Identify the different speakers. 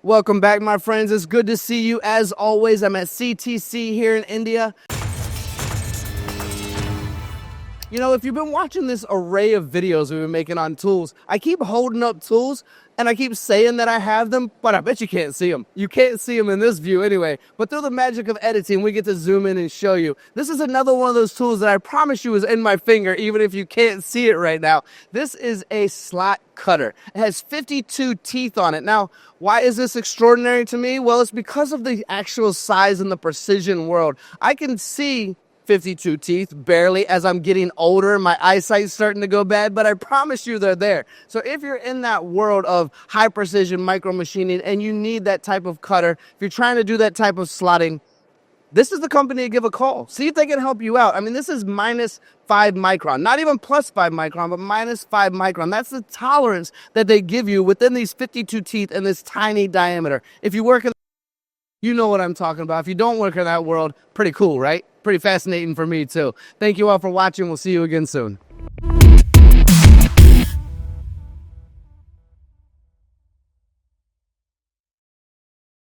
Speaker 1: Welcome back, my friends. It's good to see you. As always, I'm at CTC here in India. You know, if you've been watching this array of videos we've been making on tools, I keep holding up tools and I keep saying that I have them, but I bet you can't see them. You can't see them in this view anyway, but through the magic of editing, we get to zoom in and show you. This is another one of those tools that I promise you is in my finger, even if you can't see it right now. This is a slot cutter. It has 52 teeth on it. Now, why is this extraordinary to me? Well, it's because of the actual size and the precision world. I can see 52 teeth barely as I'm getting older. My eyesight's starting to go bad, but I promise you they're there. So if you're in that world of high precision micro machining and you need that type of cutter, if you're trying to do that type of slotting, this is the company to give a call. See if they can help you out. I mean, this is -5 micron, not even +5 micron, but -5 micron. That's the tolerance that they give you within these 52 teeth and this tiny diameter. If you work in, you know what I'm talking about. If you don't work in that world, pretty cool, right? Pretty fascinating for me too. Thank you all for watching. We'll see you again soon.